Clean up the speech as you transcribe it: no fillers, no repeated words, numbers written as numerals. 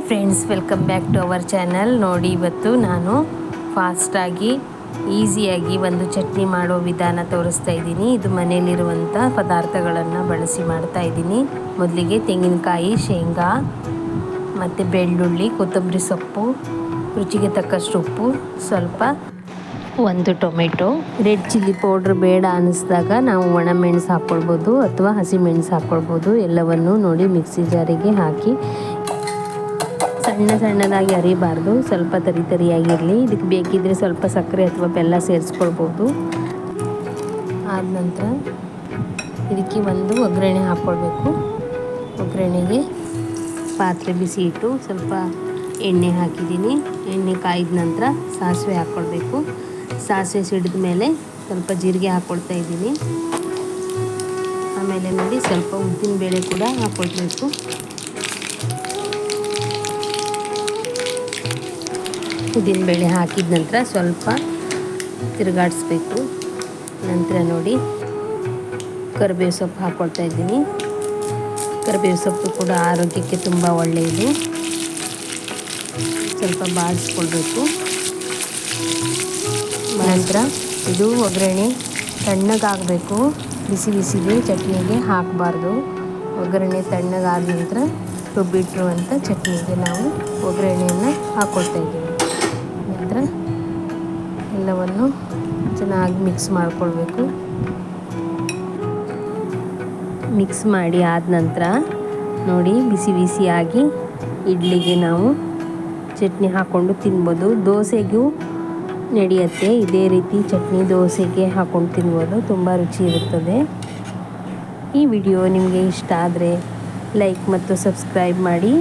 Hi friends, welcome back to our channel. ನೋಡಿ, ಇವತ್ತು ನಾನು ಫಾಸ್ಟಾಗಿ ಈಸಿಯಾಗಿ ಒಂದು ಚಟ್ನಿ ಮಾಡೋ ವಿಧಾನ ತೋರಿಸ್ತಾ ಇದ್ದೀನಿ. ಇದು ಮನೆಯಲ್ಲಿರುವಂಥ ಪದಾರ್ಥಗಳನ್ನು ಬಳಸಿ ಮಾಡ್ತಾ ಇದ್ದೀನಿ. ಮೊದಲಿಗೆ ತೆಂಗಿನಕಾಯಿ, ಶೇಂಗಾ ಮತ್ತು ಬೆಳ್ಳುಳ್ಳಿ, ಕೊತ್ತಂಬರಿ ಸೊಪ್ಪು, ರುಚಿಗೆ ತಕ್ಕಷ್ಟು ಉಪ್ಪು, ಸ್ವಲ್ಪ ಒಂದು ಟೊಮೆಟೊ. ರೆಡ್ ಚಿಲ್ಲಿ ಪೌಡ್ರ್ ಬೇಡ ಅನ್ನಿಸ್ದಾಗ ನಾವು ಒಣಮೆಣಸು ಹಾಕ್ಕೊಳ್ಬೋದು ಅಥವಾ ಹಸಿಮೆಣಸು ಹಾಕ್ಕೊಳ್ಬೋದು. ಎಲ್ಲವನ್ನು ನೋಡಿ ಮಿಕ್ಸಿ ಜಾರಿಗೆ ಹಾಕಿ ಸಣ್ಣದಾಗಿ ಅರಿಬಾರ್ದು, ಸ್ವಲ್ಪ ತರಿಯಾಗಿರಲಿ. ಇದಕ್ಕೆ ಬೇಕಿದ್ದರೆ ಸ್ವಲ್ಪ ಸಕ್ಕರೆ ಅಥವಾ ಬೆಲ್ಲ ಸೇರಿಸ್ಕೊಳ್ಬೋದು. ಆದ ನಂತರ ಇದಕ್ಕೆ ಒಂದು ಒಗ್ಗರಣೆ ಹಾಕ್ಕೊಳ್ಬೇಕು. ಒಗ್ಗರಣೆಗೆ ಪಾತ್ರೆ ಬಿಸಿ ಇಟ್ಟು ಸ್ವಲ್ಪ ಎಣ್ಣೆ ಹಾಕಿದ್ದೀನಿ. ಎಣ್ಣೆ ಕಾಯ್ದ ನಂತರ ಸಾಸಿವೆ ಹಾಕ್ಕೊಳ್ಬೇಕು. ಸಾಸಿವೆ ಸಿಡಿದ ಮೇಲೆ ಸ್ವಲ್ಪ ಜೀರಿಗೆ ಹಾಕ್ಕೊಳ್ತಾ ಇದ್ದೀನಿ. ಆಮೇಲೆ ನೋಡಿ ಸ್ವಲ್ಪ ಉದ್ದಿನ ಬೇಳೆ ಕೂಡ ಹಾಕ್ಕೊಳ್ಬೇಕು. ಉದ್ದಿನಬೇಳೆ ಹಾಕಿದ ನಂತರ ಸ್ವಲ್ಪ ತಿರುಗಾಡಿಸ್ಬೇಕು. ನಂತರ ನೋಡಿ ಕರಿಬೇವು ಸೊಪ್ಪು ಹಾಕ್ಕೊಳ್ತಾ ಇದ್ದೀನಿ. ಕರಿಬೇವು ಸೊಪ್ಪು ಕೂಡ ಆರೋಗ್ಯಕ್ಕೆ ತುಂಬ ಒಳ್ಳೆಯದು. ಸ್ವಲ್ಪ ಬಾಡಿಸ್ಕೊಳ್ಬೇಕು. ನಂತರ ಇದು ಒಗ್ಗರಣೆ ತಣ್ಣಗಾಗಬೇಕು. ಬಿಸಿಗೆ ಚಟ್ನಿಗೆ ಹಾಕಬಾರ್ದು. ಒಗ್ಗರಣೆ ತಣ್ಣಗಾದ ನಂತರ ರುಬ್ಬಿಟ್ಟಿರುವಂಥ ಚಟ್ನಿಗೆ ನಾವು ಒಗ್ಗರಣೆಯನ್ನು ಹಾಕ್ಕೊಳ್ತಾ ಇದ್ದೀವಿ. ನಂತರ ಎಲ್ಲವನ್ನು ಚೆನ್ನಾಗಿ ಮಿಕ್ಸ್ ಮಾಡಿಕೊಳ್ಬೇಕು. ಮಿಕ್ಸ್ ಮಾಡಿ ಆದ ನಂತರ ನೋಡಿ ಬಿಸಿಯಾಗಿ ಇಡ್ಲಿಗೆ ನಾವು ಚಟ್ನಿ ಹಾಕ್ಕೊಂಡು ತಿನ್ಬೋದು. ದೋಸೆಗೂ ನಡೆಯುತ್ತೆ. ಇದೇ ರೀತಿ ಚಟ್ನಿ ದೋಸೆಗೆ ಹಾಕ್ಕೊಂಡು ತಿನ್ಬೋದು. ತುಂಬ ರುಚಿ ಇರುತ್ತದೆ. ಈ ವಿಡಿಯೋ ನಿಮಗೆ ಇಷ್ಟ ಆದರೆ ಲೈಕ್ ಮತ್ತು ಸಬ್ಸ್ಕ್ರೈಬ್ ಮಾಡಿ.